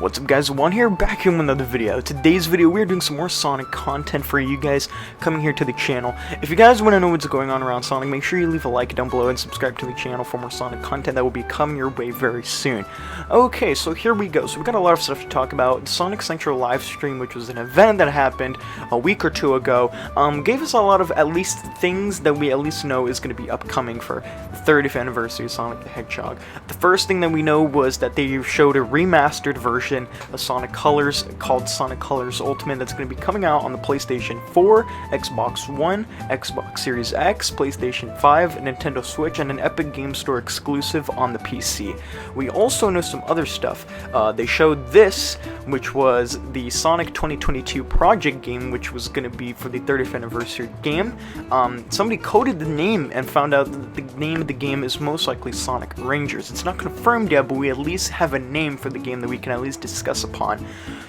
What's up guys, Juan here, back here with another video. Today's video, we're doing some more Sonic content for you guys coming here to the channel. If you guys want to know what's going on around Sonic, make sure you leave a like down below and subscribe to the channel for more Sonic content that will be coming your way very soon. Okay, so here we go. So we got a lot of stuff to talk about. The Sonic Central live stream, which was an event that happened a week or two ago, gave us a lot of at least things that we at least know is going to be upcoming for the 30th anniversary of Sonic the Hedgehog. The first thing that we know was that they showed a remastered version of Sonic Colors called Sonic Colors Ultimate that's going to be coming out on the PlayStation 4, Xbox One, Xbox Series X, PlayStation 5, Nintendo Switch, and an Epic Game Store exclusive on the PC. We also know some other stuff. They showed this, which was the Sonic 2022 project game, which was going to be for the 30th anniversary game. Somebody coded the name and found out that the name of the game is most likely Sonic Rangers. It's not confirmed yet, but we at least have a name for the game that we can at least discuss upon.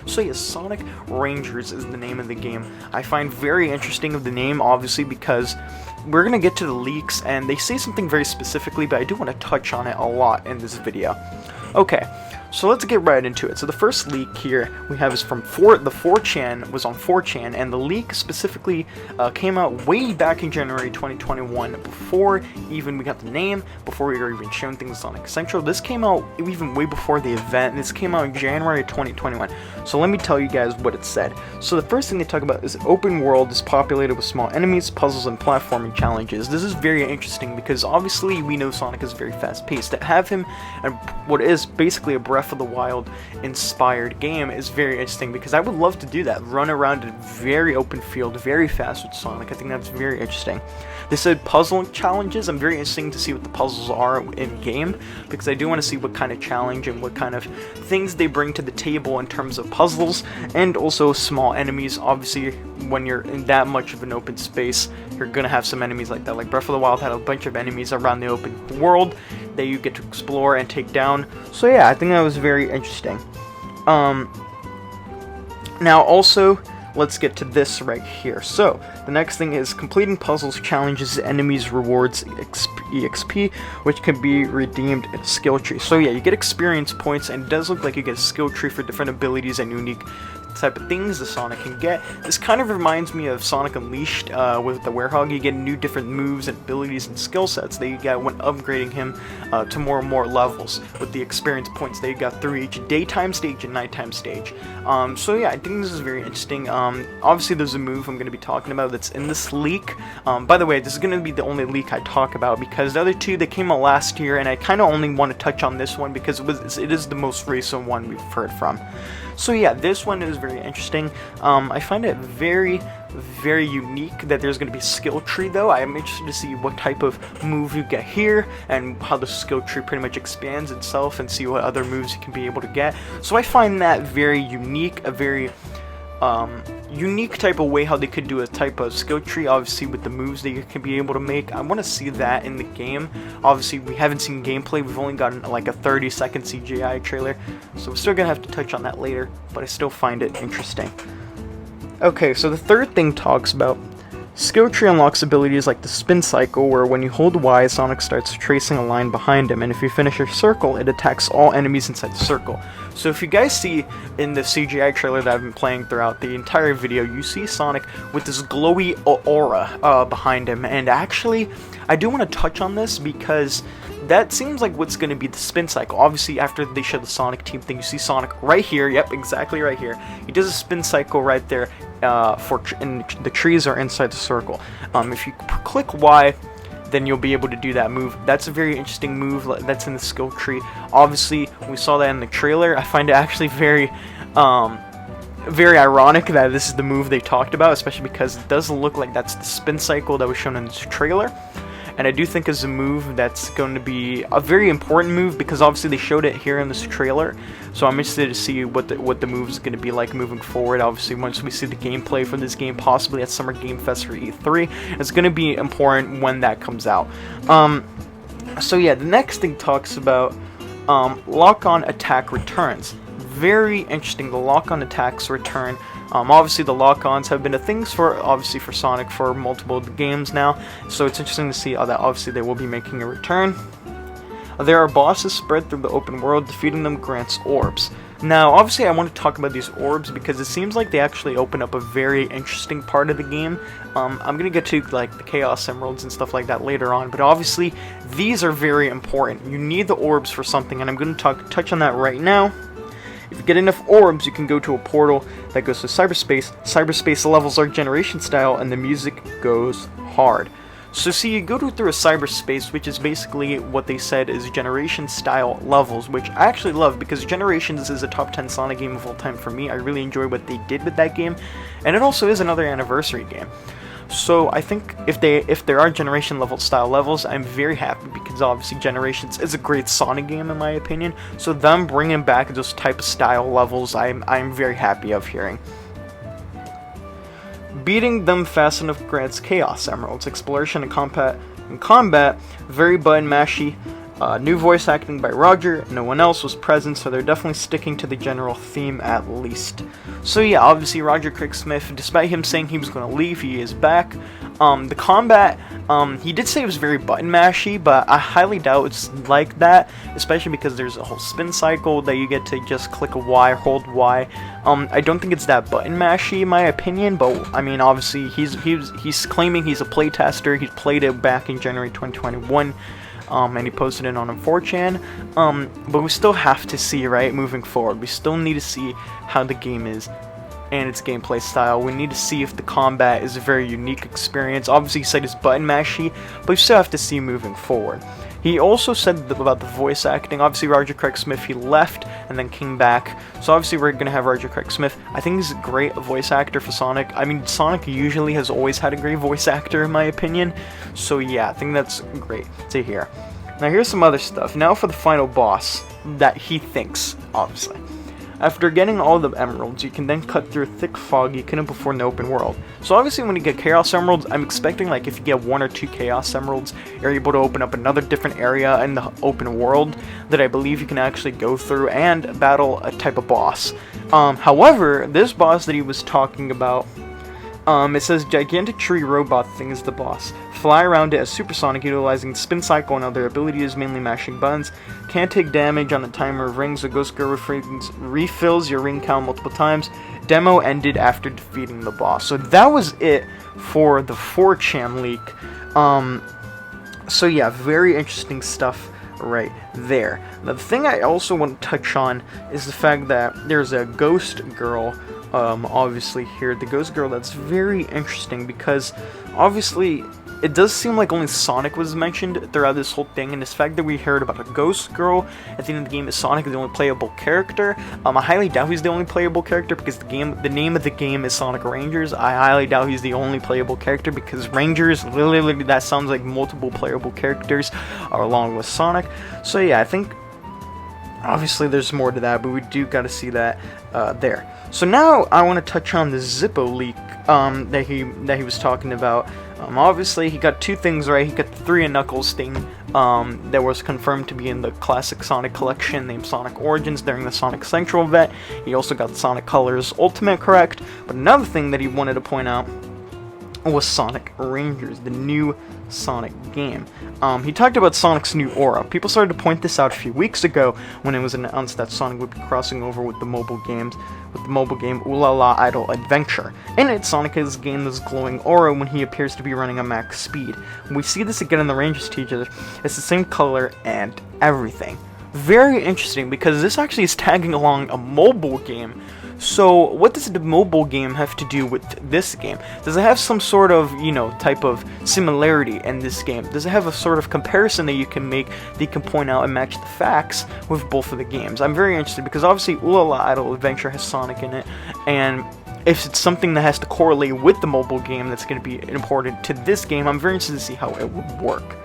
So yes, Sonic Rangers is the name of the game. I find very interesting of the name, obviously, because we're going to get to the leaks, and they say something very specifically, but I do want to touch on it a lot in this video. Okay, so let's get right into it. So the first leak here we have is from the 4chan, was on 4chan, and the leak specifically came out way back in January 2021, before even we got the name, before we were even shown things on Sonic Central. This came out even way before the event. This came out in January 2021. So let me tell you guys what it said. So the first thing they talk about is open world is populated with small enemies, puzzles, and platforming challenges. This is very interesting because obviously we know Sonic is very fast paced. To have him and what is basically a Breath of the Wild inspired game is very interesting, because I would love to do that, run around in a very open field very fast with Sonic. I think that's very interesting. They said puzzle challenges. I'm very interested to see what the puzzles are in game, because I do want to see what kind of challenge and what kind of things they bring to the table in terms of puzzles, and also small enemies. Obviously when you're in that much of an open space, you're gonna have some enemies like that. Like Breath of the Wild had a bunch of enemies around the open world that you get to explore and take down. So yeah, I think that was very interesting. Now also, let's get to this right here. So the next thing is completing puzzles, challenges, enemies, rewards, EXP, which can be redeemed in a skill tree. So yeah, you get experience points, and it does look like you get a skill tree for different abilities and unique type of things the Sonic can get. This kind of reminds me of Sonic Unleashed with the Werehog. You get new different moves and abilities and skill sets that you get when upgrading him to more and more levels with the experience points that you got through each daytime stage and nighttime stage. So yeah, I think this is very interesting. Obviously there's a move I'm going to be talking about that's in this leak. By the way, this is going to be the only leak I talk about, because the other two, they came out last year, and I kind of only want to touch on this one because it is the most recent one we've heard from. So yeah, this one is very interesting. I find it very, very unique that there's going to be a skill tree, though. I am interested to see what type of move you get here, and how the skill tree pretty much expands itself, and see what other moves you can be able to get. So I find that very unique, a very unique type of way how they could do a type of skill tree, obviously with the moves that you can be able to make. I want to see that in the game. Obviously we haven't seen gameplay, we've only gotten like a 30-second CGI trailer, so we're still gonna have to touch on that later, but I still find it interesting. Okay, so the third thing talks about skill tree unlocks abilities like the spin cycle, where when you hold Y, Sonic starts tracing a line behind him, and if you finish your circle, it attacks all enemies inside the circle. So if you guys see in the CGI trailer that I've been playing throughout the entire video, you see Sonic with this glowy aura behind him, and actually, I do want to touch on this because that seems like what's going to be the spin cycle. Obviously, after they show the Sonic team thing, you see Sonic right here. Yep, exactly right here. He does a spin cycle right there, and the trees are inside the circle. If you click Y, then you'll be able to do that move. That's a very interesting move that's in the skill tree. Obviously, we saw that in the trailer. I find it actually very ironic that this is the move they talked about, especially because it doesn't look like that's the spin cycle that was shown in this trailer. And I do think is a move that's going to be a very important move, because obviously they showed it here in this trailer. So I'm interested to see what the move is going to be like moving forward. Obviously, once we see the gameplay for this game, possibly at Summer Game Fest or E3, it's going to be important when that comes out. So yeah, the next thing talks about lock-on attack returns. Very interesting. The lock-on attacks return. Obviously the lock-ons have been a thing for Sonic for multiple games now, so it's interesting to see that obviously they will be making a return. There are bosses spread through the open world. Defeating them grants orbs. Now, obviously, I want to talk about these orbs because it seems like they actually open up a very interesting part of the game. I'm gonna get to like the Chaos Emeralds and stuff like that later on, but obviously, these are very important. You need the orbs for something, and I'm gonna touch on that right now. If you get enough orbs, you can go to a portal that goes to cyberspace. Cyberspace levels are generation style, and the music goes hard. So see, you go through a cyberspace, which is basically what they said is generation style levels, which I actually love because Generations is a top 10 Sonic game of all time for me. I really enjoy what they did with that game, and it also is another anniversary game. So I think if there are generation level style levels, I'm very happy because obviously Generations is a great Sonic game in my opinion. So them bringing back those type of style levels, I'm very happy of hearing. Beating them fast enough grants Chaos Emeralds. Exploration and combat, very button mashy. New voice acting by Roger, no one else was present, so they're definitely sticking to the general theme at least. So yeah, obviously Roger Craig Smith, despite him saying he was going to leave, he is back. The combat, he did say it was very button mashy, but I highly doubt it's like that, especially because there's a whole spin cycle that you get to just click a Y, hold Y. I don't think it's that button mashy in my opinion, but I mean obviously he's claiming he's a playtester. He played it back in January 2021. And he posted it on 4chan, but we still have to see, right, moving forward, we still need to see how the game is and its gameplay style. We need to see if the combat is a very unique experience. Obviously he said it's button mashy, but we still have to see moving forward. He also said about the voice acting. Obviously Roger Craig Smith, he left and then came back, so obviously we're going to have Roger Craig Smith. I think he's a great voice actor for Sonic. I mean, Sonic usually has always had a great voice actor in my opinion, so yeah, I think that's great to hear. Now here's some other stuff. Now for the final boss that he thinks, obviously. After getting all the emeralds, you can then cut through thick fog you couldn't before in the open world. So obviously when you get Chaos Emeralds, I'm expecting like if you get 1 or 2 Chaos Emeralds, you're able to open up another different area in the open world that I believe you can actually go through and battle a type of boss. However, this boss that he was talking about, it says gigantic tree robot thing is the boss. Fly around it as supersonic, utilizing the spin cycle and other abilities, mainly mashing buttons. Can't take damage on a timer of rings. The Ghost Girl refills your ring count multiple times. Demo ended after defeating the boss. So that was it for the 4chan leak. So yeah, very interesting stuff right there. Now the thing I also want to touch on is the fact that there's a Ghost Girl obviously here. The Ghost Girl, that's very interesting because obviously it does seem like only Sonic was mentioned throughout this whole thing, and this fact that we heard about a Ghost Girl at the end of the game is Sonic is the only playable character. I highly doubt he's the only playable character because the name of the game is Sonic Rangers. I highly doubt he's the only playable character because Rangers, literally that sounds like multiple playable characters along with Sonic. So yeah, I think obviously there's more to that, but we do gotta see that there. So now I want to touch on the Zippo leak that he was talking about. Obviously he got 2 things right. He got the 3 and Knuckles thing that was confirmed to be in the classic Sonic collection named Sonic Origins during the Sonic Central event. He also got the Sonic Colors Ultimate correct. But another thing that he wanted to point out was Sonic Rangers, the new Sonic game. He talked about Sonic's new aura. People started to point this out a few weeks ago when it was announced that Sonic would be crossing over with the mobile game Ooh La La Idle Adventure. In it, Sonic has gained this glowing aura when he appears to be running at max speed. We see this again in the Rangers teaser. It's the same color and everything. Very interesting because this actually is tagging along a mobile game. So what does the mobile game have to do with this game? Does it have some sort of, type of similarity in this game? Does it have a sort of comparison that you can make, that you can point out and match the facts with both of the games? I'm very interested because obviously Ooh La La Idle Adventure has Sonic in it, and if it's something that has to correlate with the mobile game that's going to be important to this game, I'm very interested to see how it would work.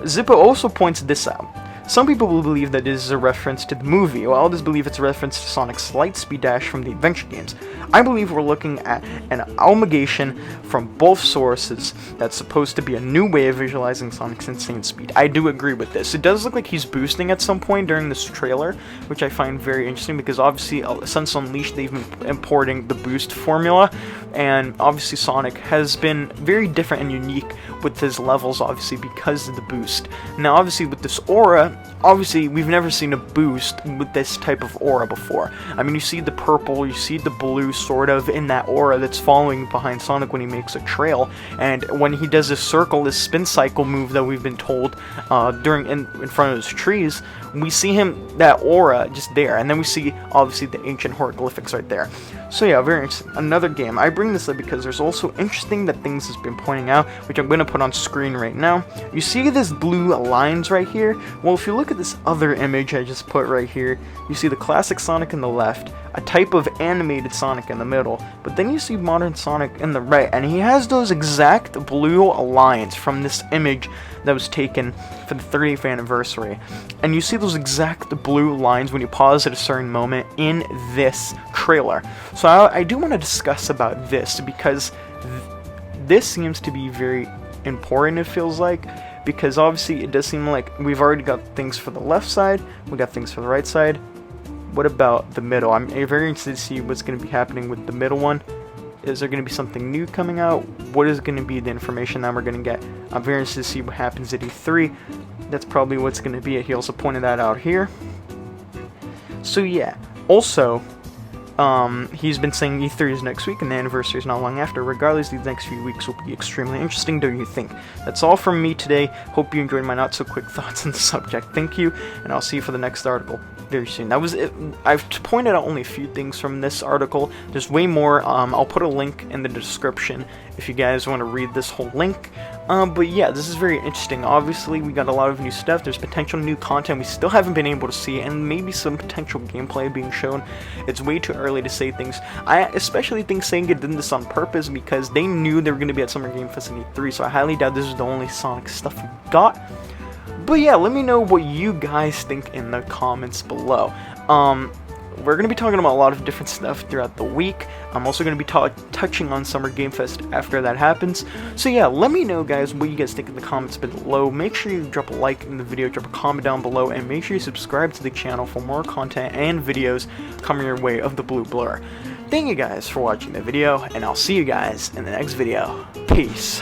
Zippo also points this out. Some people will believe that this is a reference to the movie, while others believe it's a reference to Sonic's Lightspeed Dash from the adventure games. I believe we're looking at an amalgamation from both sources that's supposed to be a new way of visualizing Sonic's insane speed. I do agree with this. It does look like he's boosting at some point during this trailer, which I find very interesting because obviously since Unleashed they've been importing the boost formula, and obviously Sonic has been very different and unique with his levels obviously because of the boost. Now obviously with this aura, obviously, we've never seen a boost with this type of aura before. I mean, you see the purple, you see the blue sort of in that aura that's following behind Sonic when he makes a trail, and when he does this circle, this spin cycle move that we've been told in front of those trees, we see him, that aura, just there, and then we see, obviously, the ancient hieroglyphics right there. So yeah, very interesting. Another game. I bring this up because there's also interesting that things has been pointing out, which I'm going to put on screen right now. You see this blue lines right here? Well, if you look at this other image I just put right here, you see the classic Sonic in the left, a type of animated Sonic in the middle, but then you see modern Sonic in the right, and he has those exact blue lines from this image that was taken for the 30th anniversary. And you see those exact blue lines when you pause at a certain moment in this trailer. So I do want to discuss about this, because this seems to be very important, it feels like, because obviously it does seem like we've already got things for the left side, we got things for the right side. What about the middle? I'm very interested to see what's going to be happening with the middle one. Is there going to be something new coming out? What is going to be the information that we're going to get? I'm very interested to see what happens at E3. That's probably what's going to be it. He also pointed that out here. So yeah, also, he's been saying E3 is next week and the anniversary is not long after. Regardless, these next few weeks will be extremely interesting, don't you think? That's all from me today. Hope you enjoyed my not-so-quick thoughts on the subject. Thank you, and I'll see you for the next article very soon. That was it. I've pointed out only a few things from this article. There's way more. I'll put a link in the description if you guys want to read this whole link. But yeah, this is very interesting. Obviously, we got a lot of new stuff. There's potential new content we still haven't been able to see, and maybe some potential gameplay being shown. It's way too early to say things. I especially think Sega did this on purpose because they knew they were going to be at Summer Game Fest in E3, so I highly doubt this is the only Sonic stuff we got. But yeah, let me know what you guys think in the comments below. We're going to be talking about a lot of different stuff throughout the week. I'm also going to be touching on Summer Game Fest after that happens. So yeah, let me know, guys, what you guys think in the comments below. Make sure you drop a like in the video, drop a comment down below, and make sure you subscribe to the channel for more content and videos coming your way of the Blue Blur. Thank you guys for watching the video, and I'll see you guys in the next video. Peace.